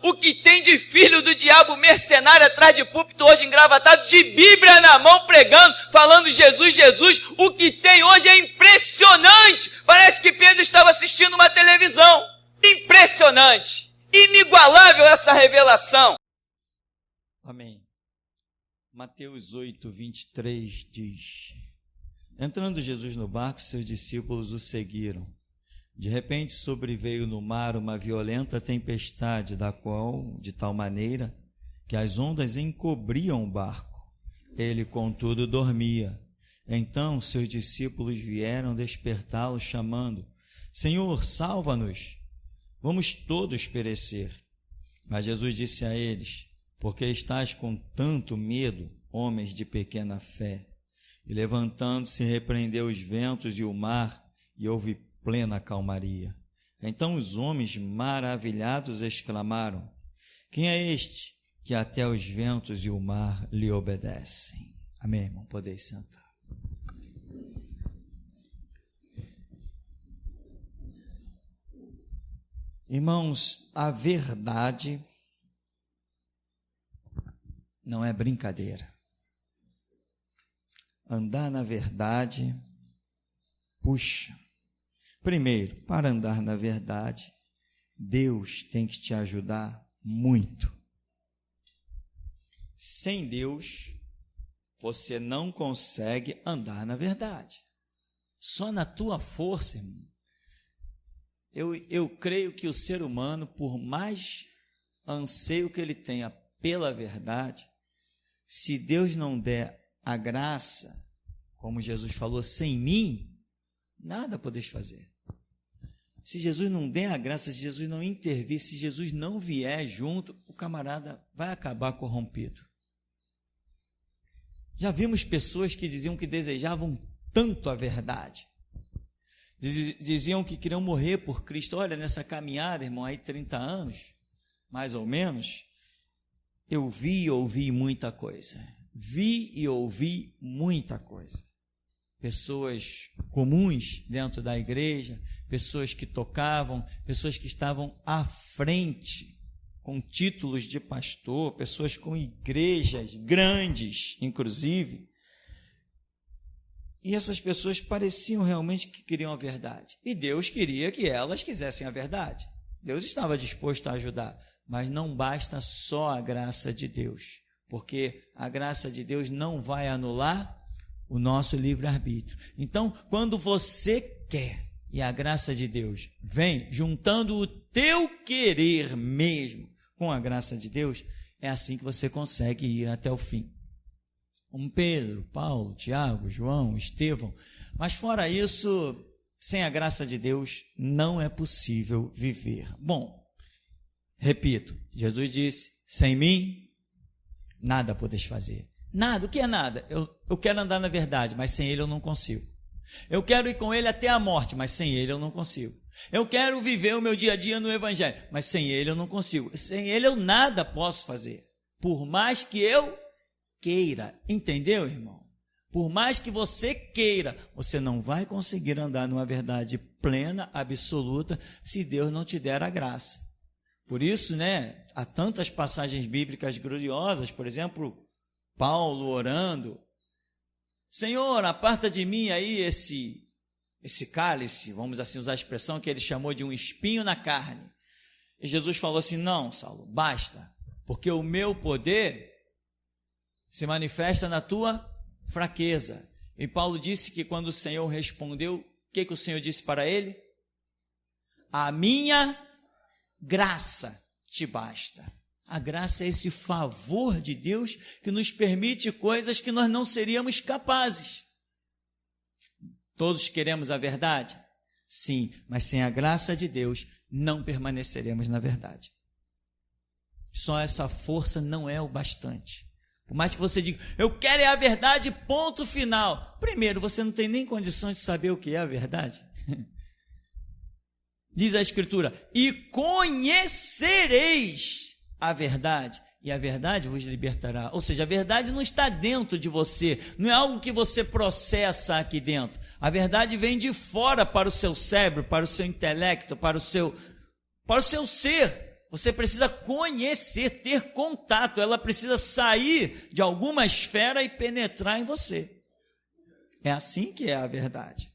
o que tem de filho do diabo mercenário atrás de púlpito hoje engravatado, de Bíblia na mão pregando, falando Jesus, Jesus, o que tem hoje é impressionante. Parece que Pedro estava assistindo uma televisão. Impressionante, inigualável essa revelação. Amém. Mateus 8, 23 diz: entrando Jesus no barco, seus discípulos o seguiram. De repente sobreveio no mar uma violenta tempestade, da qual, de tal maneira, que as ondas encobriam o barco. Ele, contudo, dormia. Então seus discípulos vieram despertá-lo, chamando: Senhor, salva-nos, vamos todos perecer. Mas Jesus disse a eles: por que estáis com tanto medo, homens de pequena fé? E levantando-se, repreendeu os ventos e o mar, e houve plena calmaria. Então os homens maravilhados exclamaram: quem é este que até os ventos e o mar lhe obedecem? Amém, irmão? Podeis sentar. Irmãos, a verdade não é brincadeira. Andar na verdade, puxa. Primeiro, para andar na verdade, Deus tem que te ajudar muito. Sem Deus, você não consegue andar na verdade. Só na tua força, irmão. Eu creio que o ser humano, por mais anseio que ele tenha pela verdade, se Deus não der a graça, como Jesus falou, sem mim, nada podeis fazer. Se Jesus não der a graça, se Jesus não intervir, se Jesus não vier junto, o camarada vai acabar corrompido. Já vimos pessoas que diziam que desejavam tanto a verdade. Diziam que queriam morrer por Cristo. Olha, nessa caminhada, irmão, aí 30 anos, mais ou menos, eu vi e ouvi muita coisa. Vi e ouvi muita coisa. Pessoas comuns dentro da igreja, pessoas que tocavam, pessoas que estavam à frente, com títulos de pastor, pessoas com igrejas grandes, inclusive. E essas pessoas pareciam realmente que queriam a verdade. E Deus queria que elas quisessem a verdade. Deus estava disposto a ajudar, mas não basta só a graça de Deus, porque a graça de Deus não vai anular o nosso livre-arbítrio. Então, quando você quer e a graça de Deus vem juntando o teu querer mesmo com a graça de Deus, é assim que você consegue ir até o fim. Como Pedro, Paulo, Tiago, João, Estevão. Mas fora isso, sem a graça de Deus, não é possível viver. Bom, repito, Jesus disse: sem mim, nada podeis fazer. Nada, o que é nada? Eu quero andar na verdade, mas sem Ele eu não consigo. Eu quero ir com Ele até a morte, mas sem Ele eu não consigo. Eu quero viver o meu dia a dia no Evangelho, mas sem Ele eu não consigo. Sem Ele eu nada posso fazer, por mais que eu queira. Entendeu, irmão? Por mais que você queira, você não vai conseguir andar numa verdade plena, absoluta, se Deus não te der a graça. Por isso, há tantas passagens bíblicas gloriosas, por exemplo, Paulo orando: Senhor, aparta de mim aí esse cálice, vamos assim usar a expressão que ele chamou de um espinho na carne. E Jesus falou assim: não, Saulo, basta, porque o meu poder se manifesta na tua fraqueza. E Paulo disse que quando o Senhor respondeu, o que o Senhor disse para ele? A minha graça te basta. A graça é esse favor de Deus que nos permite coisas que nós não seríamos capazes. Todos queremos a verdade? Sim, mas sem a graça de Deus não permaneceremos na verdade. Só essa força não é o bastante. Por mais que você diga: eu quero é a verdade, ponto final. Primeiro, você não tem nem condição de saber o que é a verdade. Diz a Escritura: e conhecereis a verdade, e a verdade vos libertará. Ou seja, a verdade não está dentro de você, não é algo que você processa aqui dentro. A verdade vem de fora para o seu cérebro, para o seu intelecto, para o seu ser. você precisa conhecer, ter contato, ela precisa sair de alguma esfera e penetrar em você. É assim que é a verdade.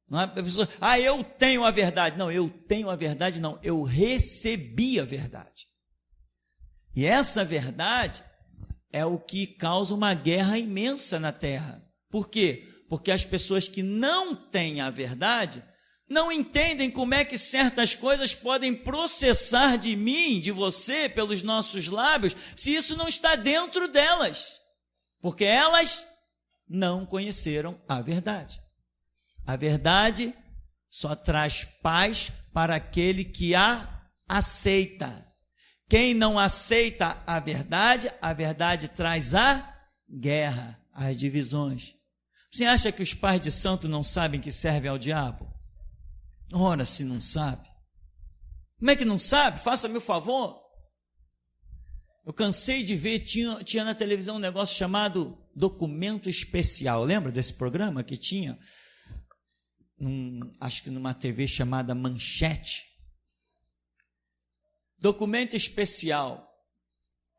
Não é a pessoa, eu tenho a verdade. Não, eu tenho a verdade, não, eu recebi a verdade. E essa verdade é o que causa uma guerra imensa na terra. Por quê? Porque as pessoas que não têm a verdade não entendem como é que certas coisas podem processar de mim, de você, pelos nossos lábios, se isso não está dentro delas. Porque elas não conheceram a verdade. A verdade só traz paz para aquele que a aceita. Quem não aceita a verdade traz a guerra, as divisões. Você acha que os pais de santo não sabem que servem ao diabo? Ora, se não sabe. Como é que não sabe? Faça-me o favor. Eu cansei de ver, tinha na televisão um negócio chamado Documento Especial. Lembra desse programa que tinha? Acho que numa TV chamada Manchete. Documento Especial.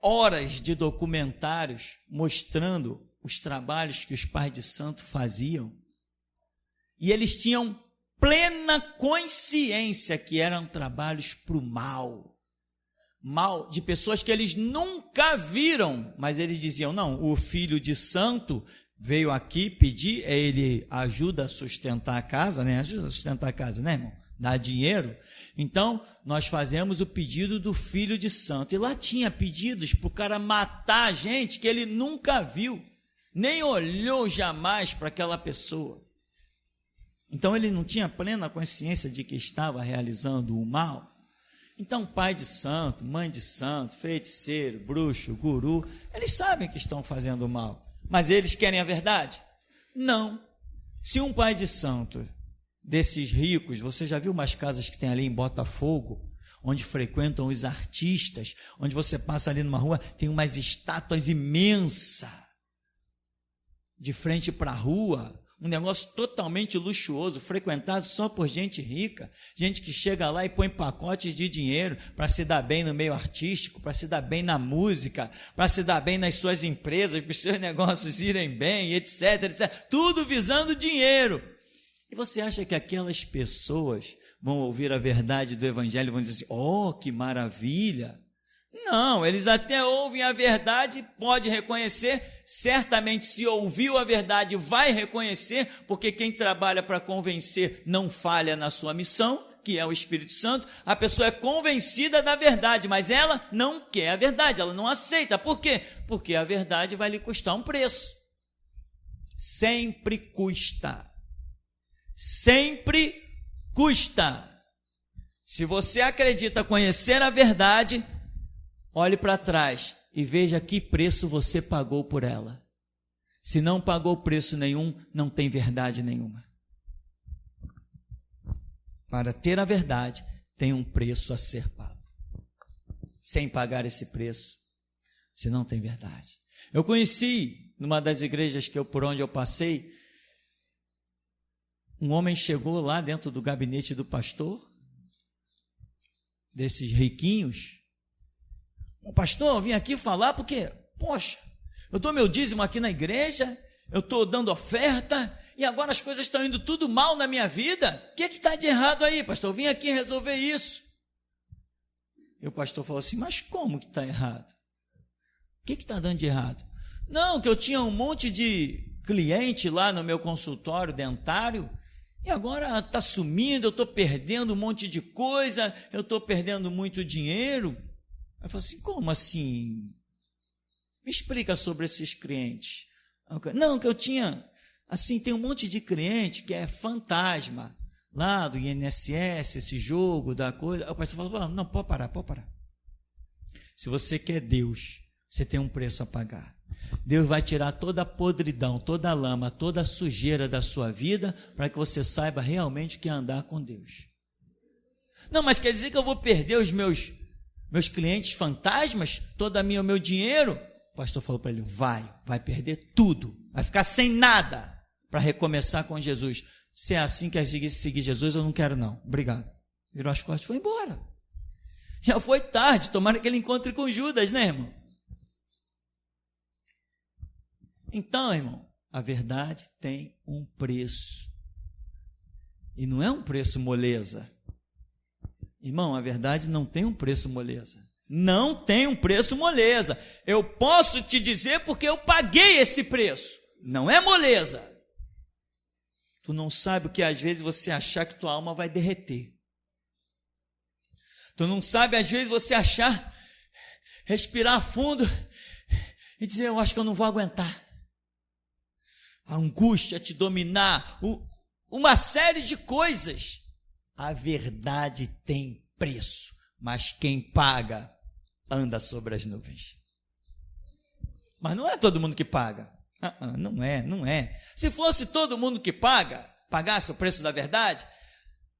Horas de documentários mostrando os trabalhos que os pais de santo faziam. E eles tinham plena consciência que eram trabalhos para o mal de pessoas que eles nunca viram, mas eles diziam, não, o filho de santo veio aqui pedir, ele ajuda a sustentar a casa, né? Ajuda a sustentar a casa, né, irmão? Dá dinheiro. Então, nós fazemos o pedido do filho de santo. E lá tinha pedidos para o cara matar a gente que ele nunca viu, nem olhou jamais para aquela pessoa. Então, ele não tinha plena consciência de que estava realizando o mal. Então, pai de santo, mãe de santo, feiticeiro, bruxo, guru, eles sabem que estão fazendo o mal. Mas eles querem a verdade? Não. Se um pai de santo, desses ricos, você já viu umas casas que tem ali em Botafogo, onde frequentam os artistas, onde você passa ali numa rua, tem umas estátuas imensas, de frente para a rua, um negócio totalmente luxuoso, frequentado só por gente rica, gente que chega lá e põe pacotes de dinheiro para se dar bem no meio artístico, para se dar bem na música, para se dar bem nas suas empresas, para os seus negócios irem bem, etc, etc, tudo visando dinheiro. E você acha que aquelas pessoas vão ouvir a verdade do evangelho e vão dizer assim, oh, que maravilha? Não, eles até ouvem a verdade, pode reconhecer, certamente se ouviu a verdade vai reconhecer, porque quem trabalha para convencer não falha na sua missão, que é o Espírito Santo. A pessoa é convencida da verdade, mas ela não quer a verdade, ela não aceita. Por quê? Porque a verdade vai lhe custar um preço. Sempre custa. Sempre custa. Se você acredita conhecer a verdade, olhe para trás e veja que preço você pagou por ela. Se não pagou preço nenhum, não tem verdade nenhuma. Para ter a verdade, tem um preço a ser pago. Sem pagar esse preço, você não tem verdade. Eu conheci, numa das igrejas por onde eu passei, um homem chegou lá dentro do gabinete do pastor, desses riquinhos. Pastor, eu vim aqui falar porque, poxa, eu dou meu dízimo aqui na igreja, eu estou dando oferta, e agora as coisas estão indo tudo mal na minha vida. O que está de errado aí, pastor? Eu vim aqui resolver isso. E o pastor falou assim, mas como que está errado? O que está dando de errado? Não, que eu tinha um monte de cliente lá no meu consultório dentário, e agora está sumindo, eu estou perdendo um monte de coisa, eu estou perdendo muito dinheiro. Eu falei assim, como assim? Me explica sobre esses clientes. Não, que eu tinha, assim, tem um monte de cliente que é fantasma, lá do INSS, esse jogo da coisa. O pastor falou, não, pode parar. Se você quer Deus, você tem um preço a pagar. Deus vai tirar toda a podridão, toda a lama, toda a sujeira da sua vida, para que você saiba realmente o que é andar com Deus. Não, mas quer dizer que eu vou perder os meus clientes fantasmas, todo o meu dinheiro? O pastor falou para ele, vai perder tudo, vai ficar sem nada para recomeçar com Jesus. Se é assim que quer seguir Jesus, eu não quero não, obrigado. Virou as costas e foi embora. Já foi tarde, tomara que ele encontre com Judas, né, irmão? Então, irmão, a verdade tem um preço. E não é um preço moleza. Irmão, a verdade não tem um preço moleza. Não tem um preço moleza. Eu posso te dizer porque eu paguei esse preço. Não é moleza. Tu não sabe o que às vezes você achar que tua alma vai derreter. Tu não sabe às vezes você achar, respirar fundo e dizer, eu acho que eu não vou aguentar. A angústia te dominar, uma série de coisas. A verdade tem preço, mas quem paga anda sobre as nuvens. Mas não é todo mundo que paga. Não é. Se fosse todo mundo que pagasse o preço da verdade,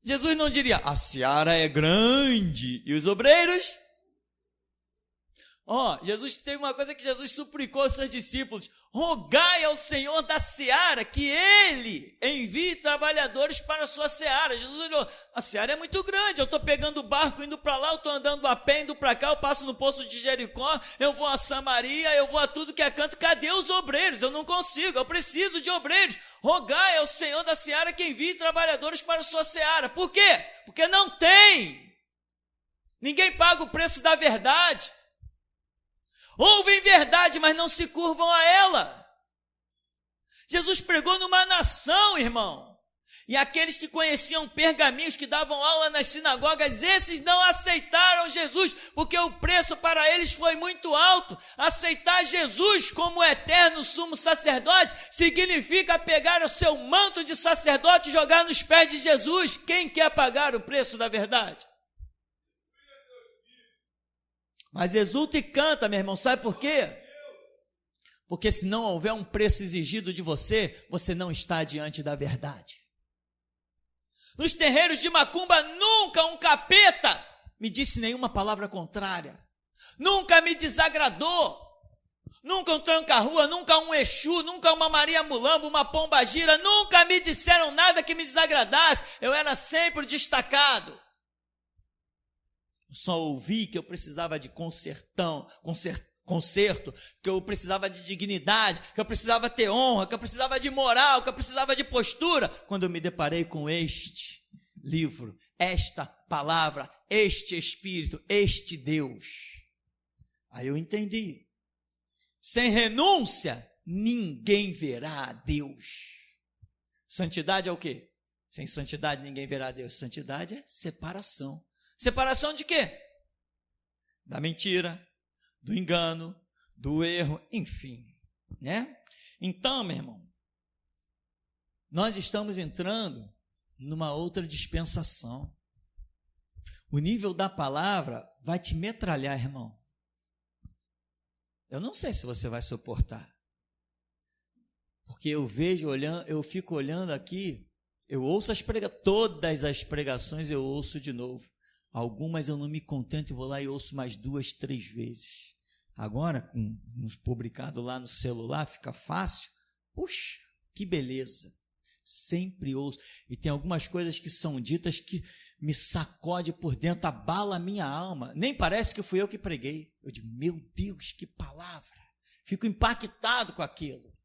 Jesus não diria, a seara é grande e os obreiros... Jesus tem uma coisa que Jesus suplicou aos seus discípulos, rogai ao Senhor da seara que Ele envie trabalhadores para a sua seara. Jesus olhou, a seara é muito grande, eu estou pegando o barco, indo para lá, eu estou andando a pé, indo para cá, eu passo no poço de Jericó, eu vou a Samaria, eu vou a tudo que é canto, cadê os obreiros? Eu não consigo, eu preciso de obreiros. Rogai ao Senhor da seara que envie trabalhadores para a sua seara. Por quê? Porque não tem. Ninguém paga o preço da verdade. Ouvem verdade, mas não se curvam a ela. Jesus pregou numa nação, irmão. E aqueles que conheciam pergaminhos, que davam aula nas sinagogas, esses não aceitaram Jesus, porque o preço para eles foi muito alto. Aceitar Jesus como eterno sumo sacerdote significa pegar o seu manto de sacerdote e jogar nos pés de Jesus. Quem quer pagar o preço da verdade? Mas exulta e canta, meu irmão, sabe por quê? Porque se não houver um preço exigido de você, você não está diante da verdade. Nos terreiros de macumba, nunca um capeta me disse nenhuma palavra contrária. Nunca me desagradou. Nunca um tranca-rua, nunca um Exu, nunca uma Maria Mulamba, uma Pombagira, nunca me disseram nada que me desagradasse. Eu era sempre destacado. Só ouvi que eu precisava de conserto, que eu precisava de dignidade, que eu precisava ter honra, que eu precisava de moral, que eu precisava de postura, quando eu me deparei com este livro, esta palavra, este Espírito, este Deus. Aí eu entendi. Sem renúncia, ninguém verá a Deus. Santidade é o quê? Sem santidade, ninguém verá a Deus. Santidade é separação. Separação de quê? Da mentira, do engano, do erro, enfim, né? Então, meu irmão, nós estamos entrando numa outra dispensação. O nível da palavra vai te metralhar, irmão. Eu não sei se você vai suportar. Porque eu fico olhando aqui, eu ouço todas as pregações eu ouço de novo. Algumas eu não me contento e vou lá e ouço mais 2, 3 vezes. Agora, com publicado lá no celular, fica fácil. Puxa, que beleza. Sempre ouço. E tem algumas coisas que são ditas que me sacode por dentro, abala a minha alma. Nem parece que fui eu que preguei. Eu digo, meu Deus, que palavra. Fico impactado com aquilo.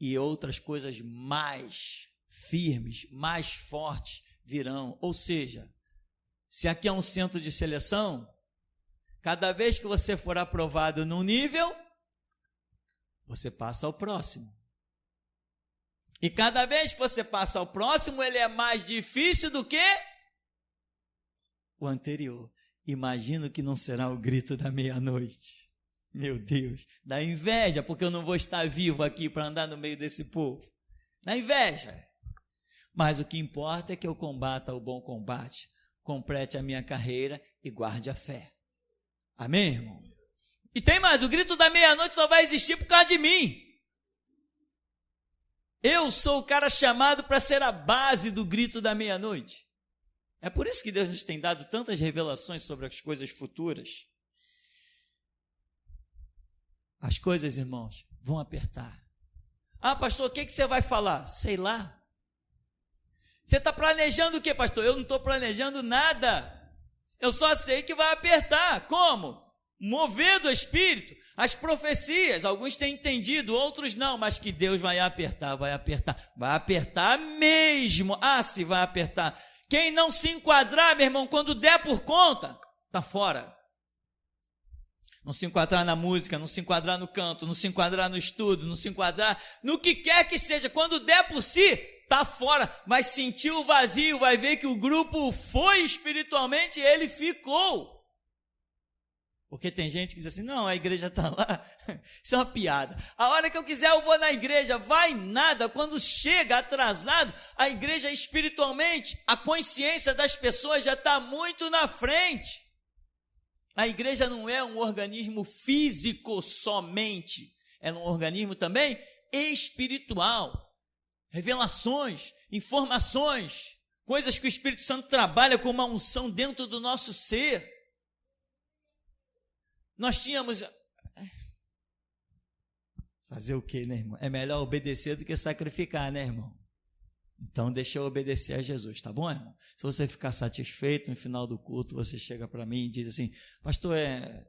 E outras coisas mais firmes, mais fortes virão. Ou seja, se aqui é um centro de seleção, cada vez que você for aprovado num nível, você passa ao próximo. E cada vez que você passa ao próximo, ele é mais difícil do que o anterior. Imagino que não será o grito da meia-noite. Meu Deus, dá inveja, porque eu não vou estar vivo aqui para andar no meio desse povo. Dá inveja. Mas o que importa é que eu combata o bom combate, complete a minha carreira e guarde a fé. Amém, irmão? E tem mais, o grito da meia-noite só vai existir por causa de mim. Eu sou o cara chamado para ser a base do grito da meia-noite. É por isso que Deus nos tem dado tantas revelações sobre as coisas futuras. As coisas, irmãos, vão apertar. Ah, pastor, o que você vai falar? Sei lá. Você está planejando o quê, pastor? Eu não estou planejando nada. Eu só sei que vai apertar. Como? Mover do Espírito, as profecias. Alguns têm entendido, outros não, mas que Deus vai apertar, vai apertar. Vai apertar mesmo. Ah, se vai apertar. Quem não se enquadrar, meu irmão, quando der por conta, está fora. Não se enquadrar na música, não se enquadrar no canto, não se enquadrar no estudo, não se enquadrar no que quer que seja. Quando der por si, está fora. Vai sentir o vazio, vai ver que o grupo foi espiritualmente e ele ficou. Porque tem gente que diz assim, não, a igreja está lá. Isso é uma piada. A hora que eu quiser eu vou na igreja. Vai nada. Quando chega atrasado, a igreja espiritualmente, a consciência das pessoas já está muito na frente. A igreja não é um organismo físico somente, é um organismo também espiritual. Revelações, informações, coisas que o Espírito Santo trabalha com uma unção dentro do nosso ser. Nós tínhamos... Fazer o quê, né, irmão? É melhor obedecer do que sacrificar, né, irmão? Então, deixa eu obedecer a Jesus, tá bom, irmão? Se você ficar satisfeito, no final do culto, você chega para mim e diz assim, pastor,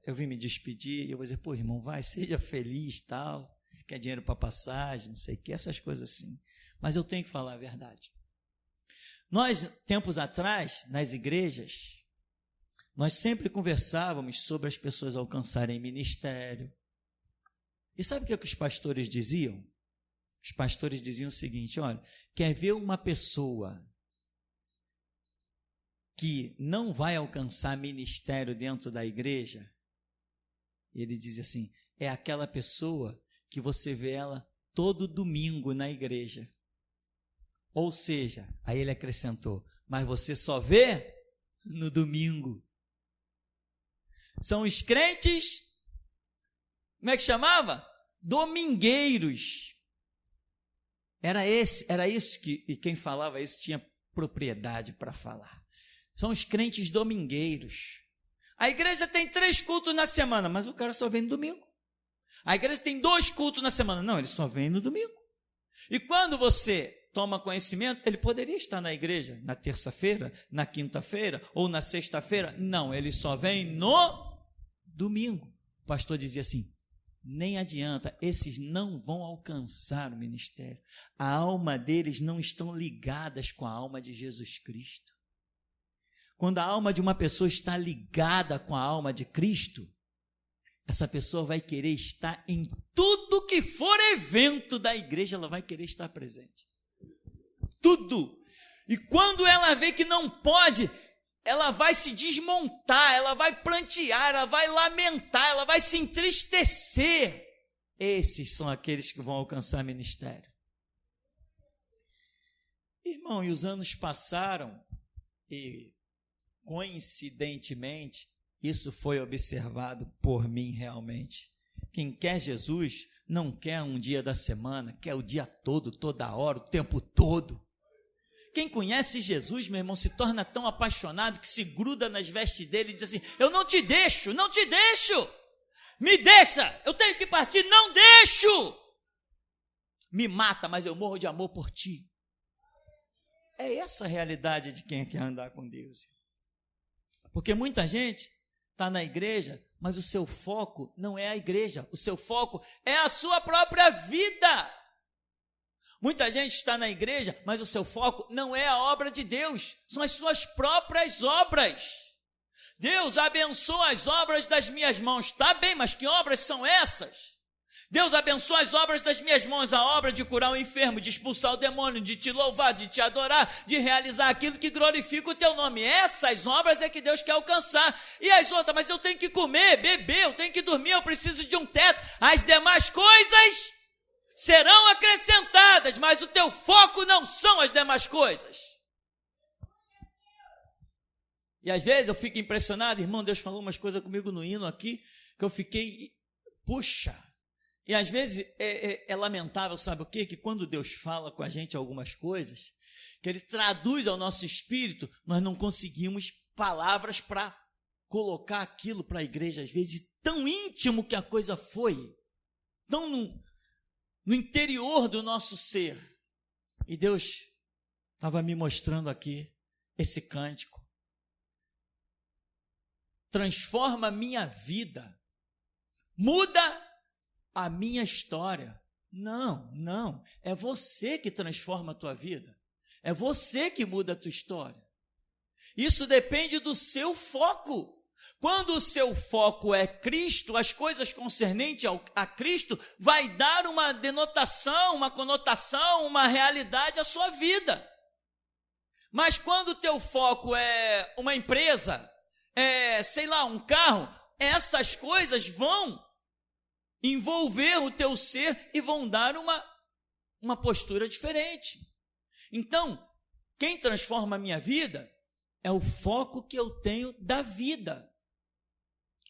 eu vim me despedir, e eu vou dizer, pô, irmão, vai, seja feliz, tal, quer dinheiro para passagem, não sei o que, essas coisas assim. Mas eu tenho que falar a verdade. Nós, tempos atrás, nas igrejas, nós sempre conversávamos sobre as pessoas alcançarem ministério. E sabe o que os pastores diziam? Os pastores diziam o seguinte, olha, quer ver uma pessoa que não vai alcançar ministério dentro da igreja? Ele diz assim, é aquela pessoa que você vê ela todo domingo na igreja. Ou seja, aí ele acrescentou, mas você só vê no domingo. São os crentes, como é que chamava? Domingueiros. Era isso e quem falava isso tinha propriedade para falar. São os crentes domingueiros. A igreja tem 3 cultos na semana, mas o cara só vem no domingo. A igreja tem 2 cultos na semana, não, ele só vem no domingo. E quando você toma conhecimento, ele poderia estar na igreja na terça-feira, na quinta-feira ou na sexta-feira. Não, ele só vem no domingo. O pastor dizia assim, nem adianta, esses não vão alcançar o ministério. A alma deles não estão ligadas com a alma de Jesus Cristo. Quando a alma de uma pessoa está ligada com a alma de Cristo, essa pessoa vai querer estar em tudo que for evento da igreja, ela vai querer estar presente. Tudo. E quando ela vê que não pode, ela vai se desmontar, ela vai prantear, ela vai lamentar, ela vai se entristecer. Esses são aqueles que vão alcançar ministério. Irmão, e os anos passaram e, coincidentemente, isso foi observado por mim realmente. Quem quer Jesus não quer um dia da semana, quer o dia todo, toda hora, o tempo todo. Quem conhece Jesus, meu irmão, se torna tão apaixonado que se gruda nas vestes dele e diz assim, eu não te deixo, não te deixo, me deixa, eu tenho que partir, não deixo, me mata, mas eu morro de amor por ti. É essa a realidade de quem quer andar com Deus. Porque muita gente está na igreja, mas o seu foco não é a igreja, o seu foco é a sua própria vida. Muita gente está na igreja, mas o seu foco não é a obra de Deus, são as suas próprias obras. Deus abençoa as obras das minhas mãos, está bem, mas que obras são essas? Deus abençoa as obras das minhas mãos, a obra de curar o enfermo, de expulsar o demônio, de te louvar, de te adorar, de realizar aquilo que glorifica o teu nome. Essas obras é que Deus quer alcançar. E as outras, mas eu tenho que comer, beber, eu tenho que dormir, eu preciso de um teto. As demais coisas serão acrescentadas, mas o teu foco não são as demais coisas. E às vezes eu fico impressionado, irmão, Deus falou umas coisas comigo no hino aqui, que eu fiquei, puxa. E às vezes é lamentável, sabe o quê? Que quando Deus fala com a gente algumas coisas, que Ele traduz ao nosso espírito, nós não conseguimos palavras para colocar aquilo para a igreja, às vezes tão íntimo que a coisa foi, tão no interior do nosso ser. E Deus estava me mostrando aqui esse cântico. transforma a minha vida, muda a minha história. Não, não. É você que transforma a tua vida. É você que muda a tua história. Isso depende do seu foco. Quando o seu foco é Cristo, as coisas concernentes a Cristo vai dar uma denotação, uma conotação, uma realidade à sua vida. Mas quando o teu foco é uma empresa, um carro, essas coisas vão envolver o teu ser e vão dar uma postura diferente. Então, quem transforma a minha vida é o foco que eu tenho da vida.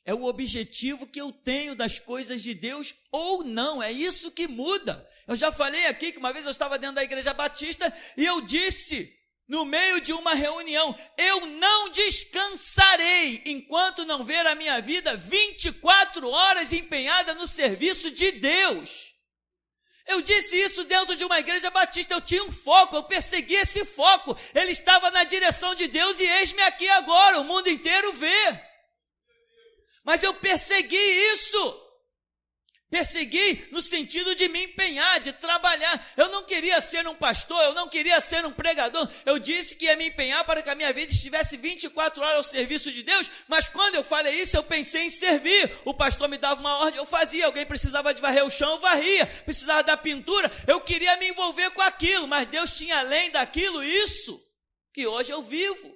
É o objetivo que eu tenho das coisas de Deus ou não, é isso que muda. Eu já falei aqui que uma vez eu estava dentro da Igreja Batista e eu disse, no meio de uma reunião, eu não descansarei enquanto não ver a minha vida 24 horas empenhada no serviço de Deus. Eu disse isso dentro de uma Igreja Batista, eu tinha um foco, eu persegui esse foco, ele estava na direção de Deus e eis-me aqui agora, o mundo inteiro vê. Mas eu persegui isso. Persegui no sentido de me empenhar, de trabalhar. Eu não queria ser um pastor, eu não queria ser um pregador. Eu disse que ia me empenhar para que a minha vida estivesse 24 horas ao serviço de Deus, mas quando eu falei isso, eu pensei em servir. O pastor me dava uma ordem, eu fazia. Alguém precisava de varrer o chão, eu varria. Precisava da pintura, eu queria me envolver com aquilo, mas Deus tinha além daquilo isso que hoje eu vivo.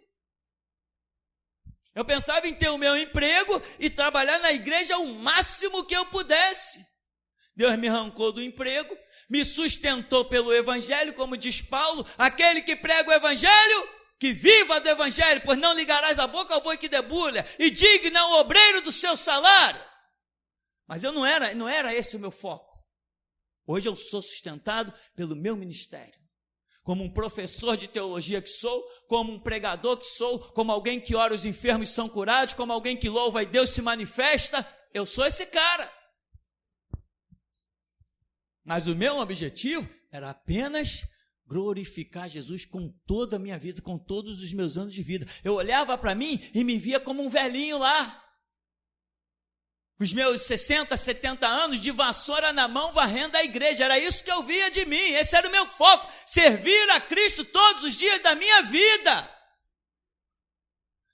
Eu pensava em ter o meu emprego e trabalhar na igreja o máximo que eu pudesse. Deus me arrancou do emprego, me sustentou pelo evangelho, como diz Paulo, aquele que prega o evangelho, que viva do evangelho, pois não ligarás a boca ao boi que debulha, e digna o obreiro do seu salário. Mas eu não era esse o meu foco. Hoje eu sou sustentado pelo meu ministério. Como um professor de teologia que sou, como um pregador que sou, como alguém que ora os enfermos são curados, como alguém que louva e Deus se manifesta, eu sou esse cara. Mas o meu objetivo era apenas glorificar Jesus com toda a minha vida, com todos os meus anos de vida. Eu olhava para mim e me via como um velhinho lá, com os meus 60, 70 anos, de vassoura na mão, varrendo a igreja. Era isso que eu via de mim, esse era o meu foco, servir a Cristo todos os dias da minha vida.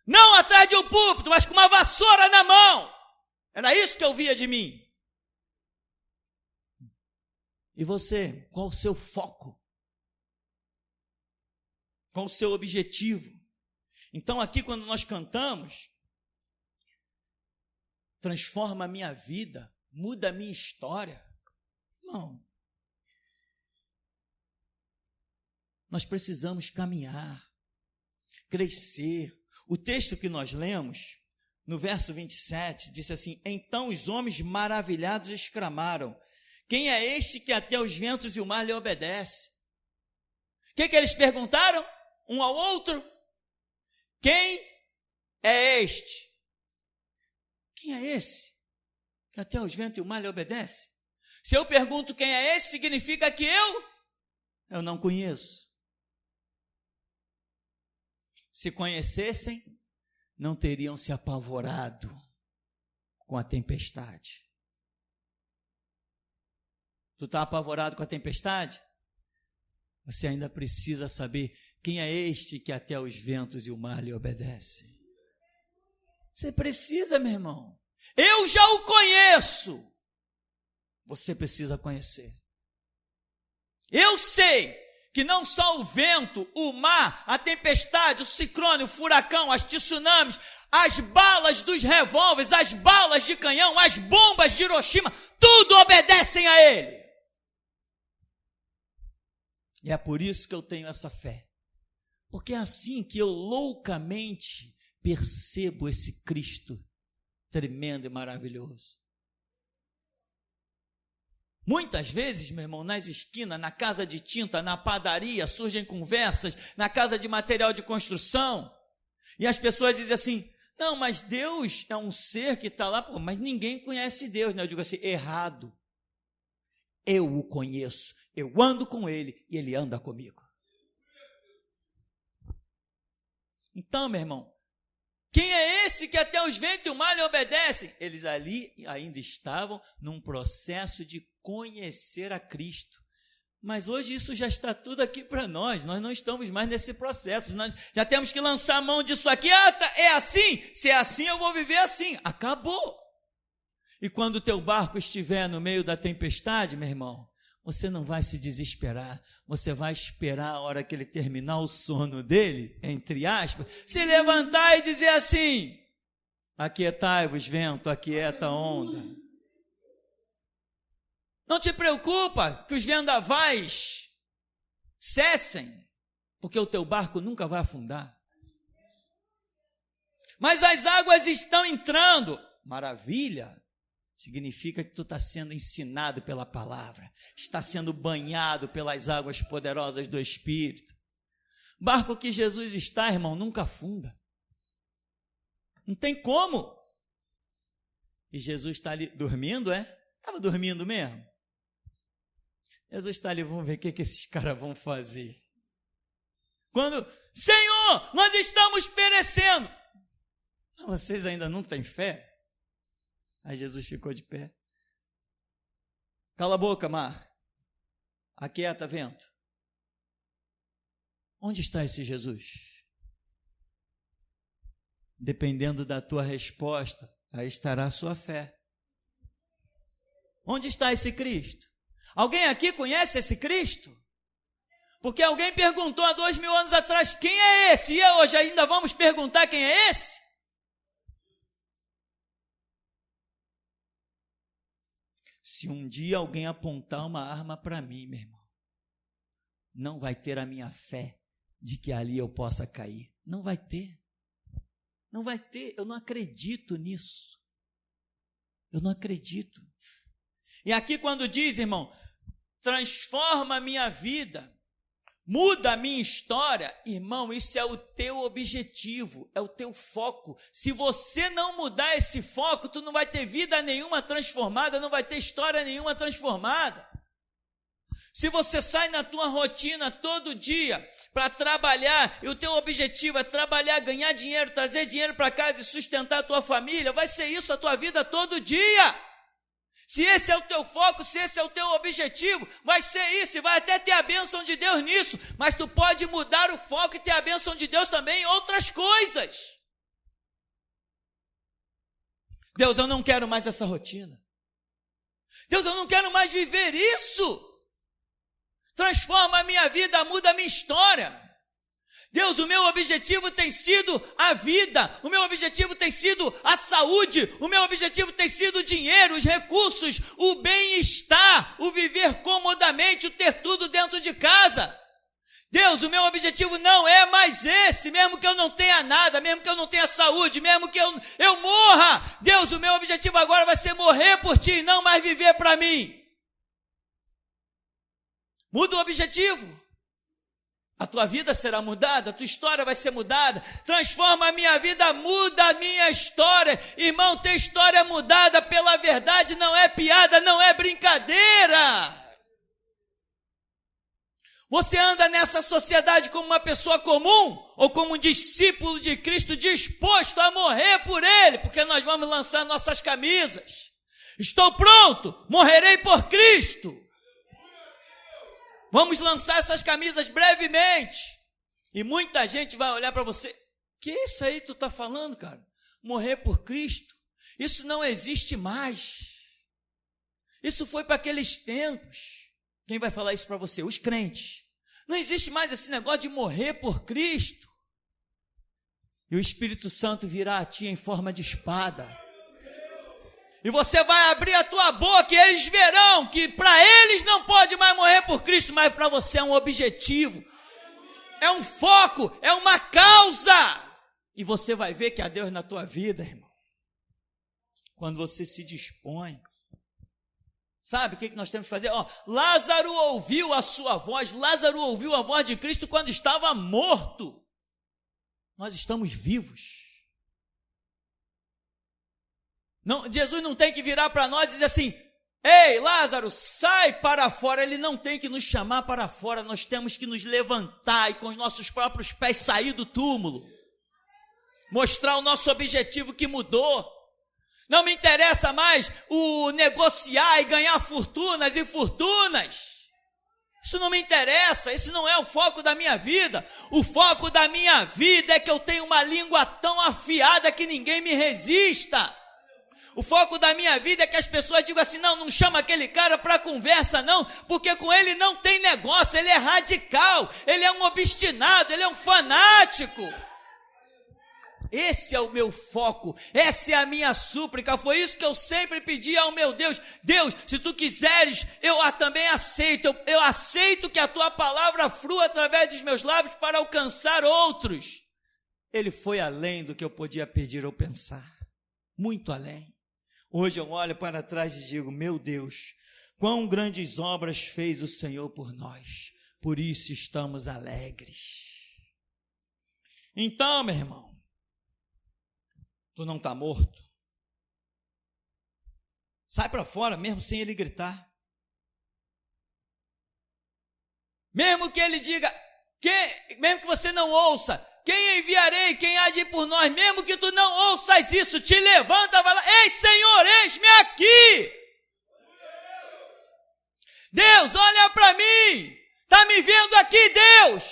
Não atrás de um púlpito, mas com uma vassoura na mão. Era isso que eu via de mim. E você, qual o seu foco? Qual o seu objetivo? Então aqui quando nós cantamos, transforma a minha vida, muda a minha história. Não. Nós precisamos caminhar, crescer. O texto que nós lemos, no verso 27, disse assim: então os homens maravilhados exclamaram: quem é este que até os ventos e o mar lhe obedece? O que eles perguntaram um ao outro? Quem é este? Quem é esse que até os ventos e o mar lhe obedece? Se eu pergunto quem é esse, significa que eu não conheço. Se conhecessem, não teriam se apavorado com a tempestade. Tu está apavorado com a tempestade? Você ainda precisa saber quem é este que até os ventos e o mar lhe obedece. Você precisa, meu irmão. Eu já o conheço. Você precisa conhecer. Eu sei que não só o vento, o mar, a tempestade, o ciclone, o furacão, as tsunamis, as balas dos revólveres, as balas de canhão, as bombas de Hiroshima, tudo obedecem a ele. E é por isso que eu tenho essa fé. Porque é assim que eu loucamente percebo esse Cristo tremendo e maravilhoso. Muitas vezes, meu irmão, nas esquinas, na casa de tinta, na padaria, surgem conversas, na casa de material de construção, e as pessoas dizem assim: não, mas Deus é um ser que está lá, pô, mas ninguém conhece Deus, né? Eu digo assim: errado. Eu o conheço, eu ando com ele e ele anda comigo. Então, meu irmão, Quem é esse que até os ventos e o mar lhe obedecem? Eles ali ainda estavam num processo de conhecer a Cristo. Mas hoje isso já está tudo aqui para nós não estamos mais nesse processo, nós já temos que lançar a mão disso aqui. É assim? Se é assim, eu vou viver assim. Acabou. E quando o teu barco estiver no meio da tempestade, meu irmão, você não vai se desesperar, você vai esperar a hora que ele terminar o sono dele, entre aspas, se levantar e dizer assim: aquietai-vos, vento, aquieta a onda. Não te preocupa que os vendavais cessem, porque o teu barco nunca vai afundar. Mas as águas estão entrando. Maravilha! Significa que tu está sendo ensinado pela palavra, está sendo banhado pelas águas poderosas do Espírito. Barco que Jesus está, irmão, nunca afunda. Não tem como. E Jesus está ali dormindo, Estava dormindo mesmo? Jesus está ali, vamos ver o que esses caras vão fazer. Quando, Senhor, nós estamos perecendo. Vocês ainda não têm fé? Aí Jesus ficou de pé. Cala a boca, mar. Aquieta, vento. Onde está esse Jesus? Dependendo da tua resposta, aí estará a sua fé. Onde está esse Cristo? Alguém aqui conhece esse Cristo? Porque alguém perguntou há 2000 anos atrás, quem é esse? E hoje ainda vamos perguntar quem é esse? Se um dia alguém apontar uma arma para mim, meu irmão, não vai ter a minha fé de que ali eu possa cair. Não vai ter. Não vai ter. Eu não acredito nisso. Eu não acredito. E aqui quando diz, irmão, transforma a minha vida, muda a minha história, irmão, isso é o teu objetivo, é o teu foco. Se você não mudar esse foco, tu não vai ter vida nenhuma transformada, não vai ter história nenhuma transformada. Se você sai na tua rotina todo dia para trabalhar, e o teu objetivo é trabalhar, ganhar dinheiro, trazer dinheiro para casa e sustentar a tua família, vai ser isso a tua vida todo dia. Se esse é o teu foco, se esse é o teu objetivo, vai ser isso, e vai até ter a bênção de Deus nisso, mas tu pode mudar o foco e ter a bênção de Deus também em outras coisas. Deus, eu não quero mais essa rotina. Deus, eu não quero mais viver isso. Transforma a minha vida, muda a minha história. Deus, o meu objetivo tem sido a vida, o meu objetivo tem sido a saúde, o meu objetivo tem sido o dinheiro, os recursos, o bem-estar, o viver comodamente, o ter tudo dentro de casa. Deus, o meu objetivo não é mais esse, mesmo que eu não tenha nada, mesmo que eu não tenha saúde, mesmo que eu morra. Deus, o meu objetivo agora vai ser morrer por ti e não mais viver para mim. Muda o objetivo. A tua vida será mudada, a tua história vai ser mudada. Transforma a minha vida, muda a minha história. Irmão, ter história mudada pela verdade não é piada, não é brincadeira. Você anda nessa sociedade como uma pessoa comum ou como um discípulo de Cristo disposto a morrer por Ele? Porque nós vamos lançar nossas camisas. Estou pronto, morrerei por Cristo. Vamos lançar essas camisas brevemente. E muita gente vai olhar para você. Que isso aí tu está falando, cara? Morrer por Cristo? Isso não existe mais. Isso foi para aqueles tempos. Quem vai falar isso para você? Os crentes. Não existe mais esse negócio de morrer por Cristo. E o Espírito Santo virá a ti em forma de espada. E você vai abrir a tua boca e eles verão que para eles não pode mais morrer por Cristo, mas para você é um objetivo, é um foco, é uma causa. E você vai ver que há Deus na tua vida, irmão. Quando você se dispõe. Sabe o que nós temos que fazer? Lázaro ouviu a sua voz, Lázaro ouviu a voz de Cristo quando estava morto. Nós estamos vivos. Não, Jesus não tem que virar para nós e dizer assim, ei, Lázaro, sai para fora. Ele não tem que nos chamar para fora, nós temos que nos levantar e com os nossos próprios pés sair do túmulo. mostrar o nosso objetivo que mudou. Não me interessa mais o negociar e ganhar fortunas e fortunas. Isso não me interessa, esse não é o foco da minha vida. O foco da minha vida é que eu tenho uma língua tão afiada que ninguém me resista. O foco da minha vida é que as pessoas digam assim, não chama aquele cara para conversa não, porque com ele não tem negócio, ele é radical, ele é um obstinado, ele é um fanático. Esse é o meu foco, essa é a minha súplica, foi isso que eu sempre pedi ao meu Deus. Deus, se tu quiseres, eu também aceito, eu aceito que a tua palavra flua através dos meus lábios para alcançar outros. Ele foi além do que eu podia pedir ou pensar, muito além. Hoje eu olho para trás e digo, meu Deus, quão grandes obras fez o Senhor por nós, por isso estamos alegres. Então, meu irmão, tu não está morto? Sai para fora mesmo sem ele gritar. Mesmo que ele diga, mesmo que você não ouça, quem enviarei, quem há de ir por nós, mesmo que tu não ouças isso, te levanta e vai lá, ei Senhor, eis-me aqui. Deus, olha para mim, está me vendo aqui, Deus,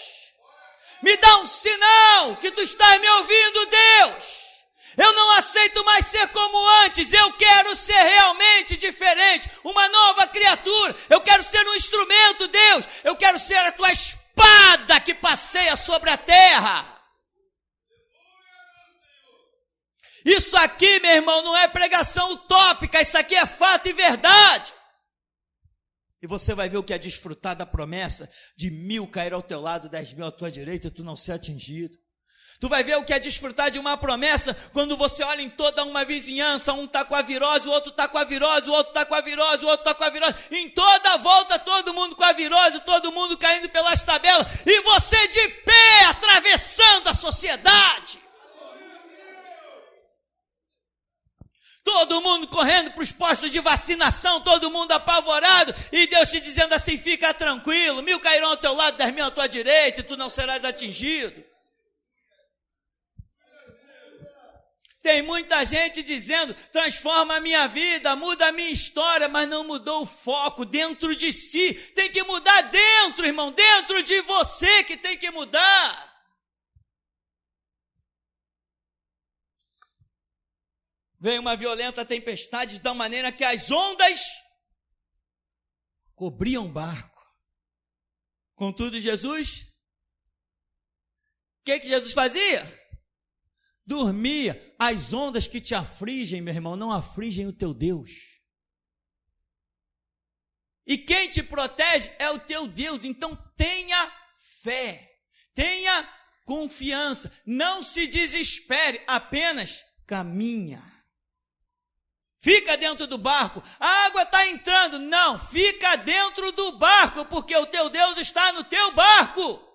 me dá um sinal que tu estás me ouvindo, Deus. Eu não aceito mais ser como antes, eu quero ser realmente diferente, uma nova criatura, eu quero ser um instrumento, Deus, eu quero ser a tua espada que passeia sobre a terra. Isso aqui, meu irmão, não é pregação utópica, isso aqui é fato e verdade. E você vai ver o que é desfrutar da promessa de 1.000 cair ao teu lado, 10.000 à tua direita e tu não ser atingido. Tu vai ver o que é desfrutar de uma promessa quando você olha em toda uma vizinhança, um está com a virose, o outro está com a virose, o outro está com a virose, o outro está com a virose, em toda a volta todo mundo com a virose, todo mundo caindo pelas tabelas, e você de pé atravessando a sociedade. Todo mundo correndo para os postos de vacinação, todo mundo apavorado, e Deus te dizendo assim, fica tranquilo, 1.000 cairão ao teu lado, 10.000 à tua direita, e tu não serás atingido. Tem muita gente dizendo, transforma a minha vida, muda a minha história, mas não mudou o foco dentro de si. Tem que mudar dentro, irmão, dentro de você que tem que mudar. Veio uma violenta tempestade de tal maneira que as ondas cobriam o barco. Contudo, Jesus, o que Jesus fazia? Dormia. As ondas que te afligem, meu irmão, não afligem o teu Deus. E quem te protege é o teu Deus. Então tenha fé, tenha confiança, não se desespere, apenas caminha. Fica dentro do barco, a água está entrando, não, fica dentro do barco, porque o teu Deus está no teu barco.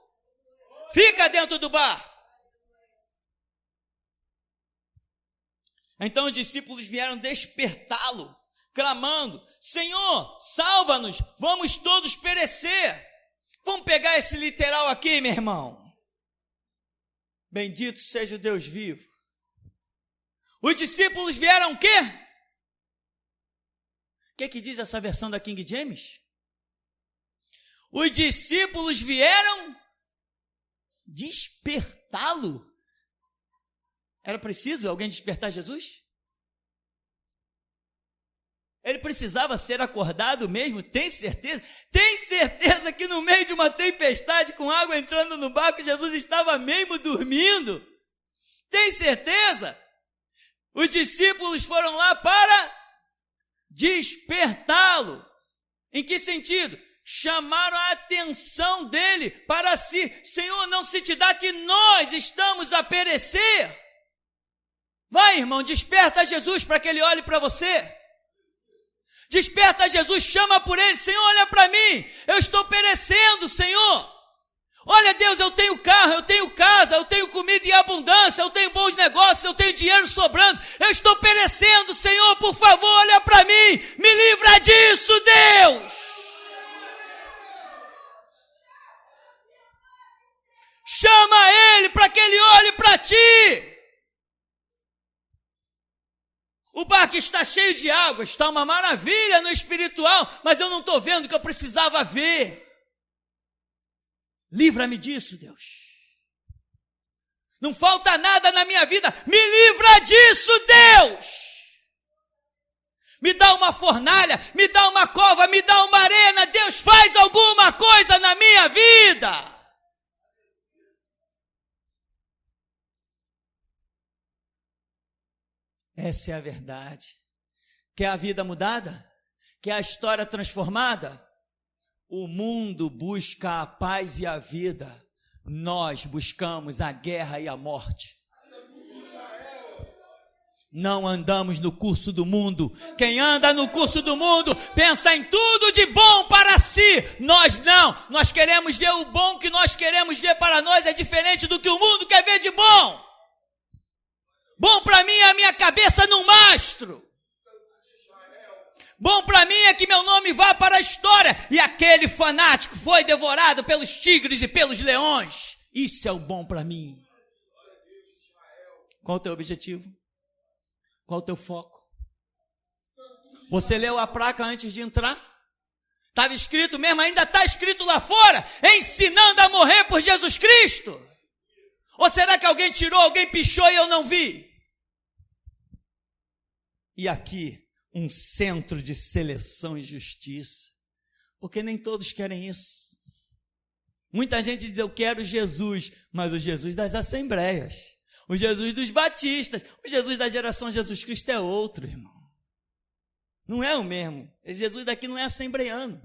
Fica dentro do barco. Então os discípulos vieram despertá-lo, clamando, Senhor, salva-nos, vamos todos perecer. Vamos pegar esse literal aqui, meu irmão. Bendito seja o Deus vivo. Os discípulos vieram o quê? O que diz essa versão da King James? Os discípulos vieram despertá-lo. Era preciso alguém despertar Jesus? Ele precisava ser acordado mesmo? Tem certeza? Tem certeza que no meio de uma tempestade com água entrando no barco, Jesus estava mesmo dormindo? Tem certeza? Os discípulos foram lá para despertá-lo. Em que sentido? Chamaram a atenção dele para si. Senhor, não se te dá que nós estamos a perecer? Vai, irmão, desperta Jesus para que ele olhe para você. Desperta Jesus, chama por ele. Senhor, olha para mim, eu estou perecendo, Senhor. Olha, Deus, eu tenho carro, eu tenho casa, eu tenho comida em abundância, eu tenho bons negócios, eu tenho dinheiro sobrando. Eu estou perecendo, Senhor, por favor, olha para mim. Me livra disso, Deus. Chama ele para que ele olhe para ti. O barco está cheio de água, está uma maravilha no espiritual, mas eu não estou vendo o que eu precisava ver. Livra-me disso, Deus. Não falta nada na minha vida, me livra disso, Deus. Me dá uma fornalha, me dá uma cova, me dá uma arena, Deus, faz alguma coisa na minha vida. Essa é a verdade. Quer a vida mudada? Quer a história transformada? O mundo busca a paz e a vida. Nós buscamos a guerra e a morte. Não andamos no curso do mundo. Quem anda no curso do mundo pensa em tudo de bom para si. Nós não. Nós queremos ver o bom que nós queremos ver para nós. É diferente do que o mundo quer ver de bom. Bom para mim é a minha cabeça num mastro. Bom para mim é que meu nome vá para a história. E aquele fanático foi devorado pelos tigres e pelos leões. Isso é o bom para mim. Qual o teu objetivo? Qual o teu foco? Você leu a placa antes de entrar? Estava escrito mesmo, ainda está escrito lá fora, ensinando a morrer por Jesus Cristo. Ou será que alguém tirou, alguém pichou e eu não vi? E aqui, um centro de seleção e justiça. Porque nem todos querem isso. Muita gente diz, eu quero Jesus, mas o Jesus das assembleias, o Jesus dos batistas, o Jesus da geração Jesus Cristo é outro, irmão. Não é o mesmo. Esse Jesus daqui não é assembleiano.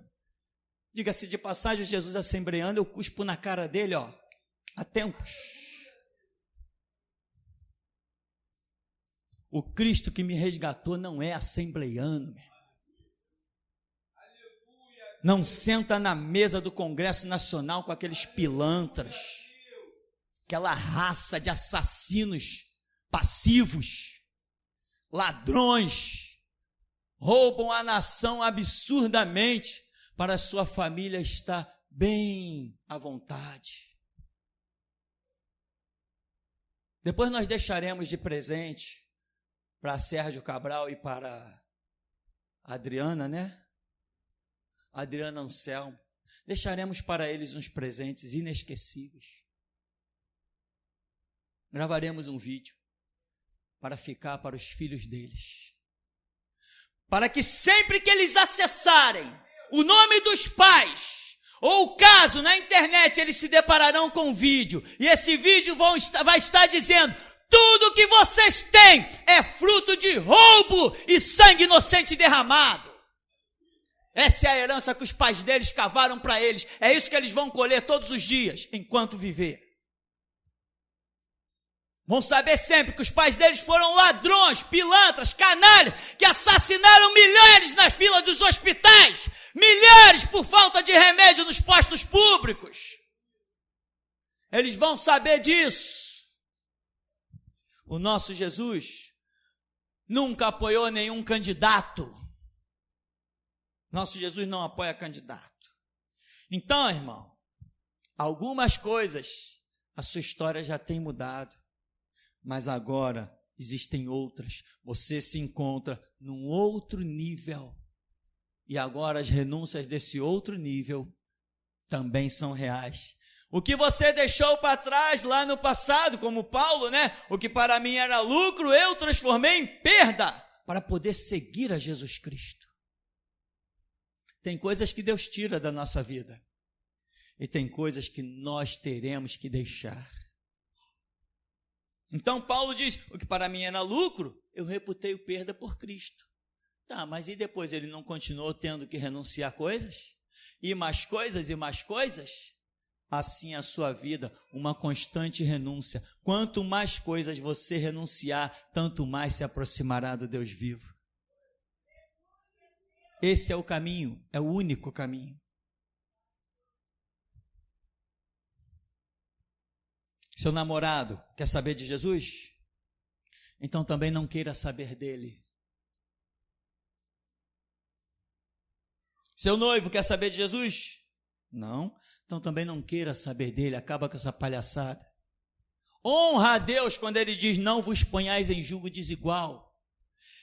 Diga-se de passagem, o Jesus assembleiano, eu cuspo na cara dele, ó, há tempos. O Cristo que me resgatou não é assembleiano, meu. Não senta na mesa do Congresso Nacional com aqueles pilantras, aquela raça de assassinos passivos, ladrões, roubam a nação absurdamente para a sua família estar bem à vontade. Depois nós deixaremos de presente para Sérgio Cabral e para a Adriana, né? Adriana Anselmo. Deixaremos para eles uns presentes inesquecíveis. Gravaremos um vídeo para ficar para os filhos deles. Para que sempre que eles acessarem o nome dos pais, ou caso na internet eles se depararão com um vídeo, e esse vídeo vai estar dizendo: tudo que vocês têm é fruto de roubo e sangue inocente derramado. Essa é a herança que os pais deles cavaram para eles. É isso que eles vão colher todos os dias, enquanto viver. Vão saber sempre que os pais deles foram ladrões, pilantras, canalhas, que assassinaram milhares nas filas dos hospitais, milhares por falta de remédio nos postos públicos. Eles vão saber disso. O nosso Jesus nunca apoiou nenhum candidato. Nosso Jesus não apoia candidato. Então, irmão, algumas coisas a sua história já tem mudado, mas agora existem outras. Você se encontra num outro nível. E agora as renúncias desse outro nível também são reais. O que você deixou para trás lá no passado, como Paulo, né? O que para mim era lucro, eu transformei em perda para poder seguir a Jesus Cristo. Tem coisas que Deus tira da nossa vida. E tem coisas que nós teremos que deixar. Então Paulo diz, o que para mim era lucro, eu reputei perda por Cristo. Tá, mas e depois ele não continuou tendo que renunciar a coisas? E mais coisas e mais coisas? Assim a sua vida, uma constante renúncia. Quanto mais coisas você renunciar, tanto mais se aproximará do Deus vivo. Esse é o caminho, é o único caminho. Seu namorado quer saber de Jesus? Então também não queira saber dele. Seu noivo quer saber de Jesus? Não. Então também não queira saber dele, acaba com essa palhaçada. Honra a Deus quando ele diz, não vos ponhais em julgo desigual.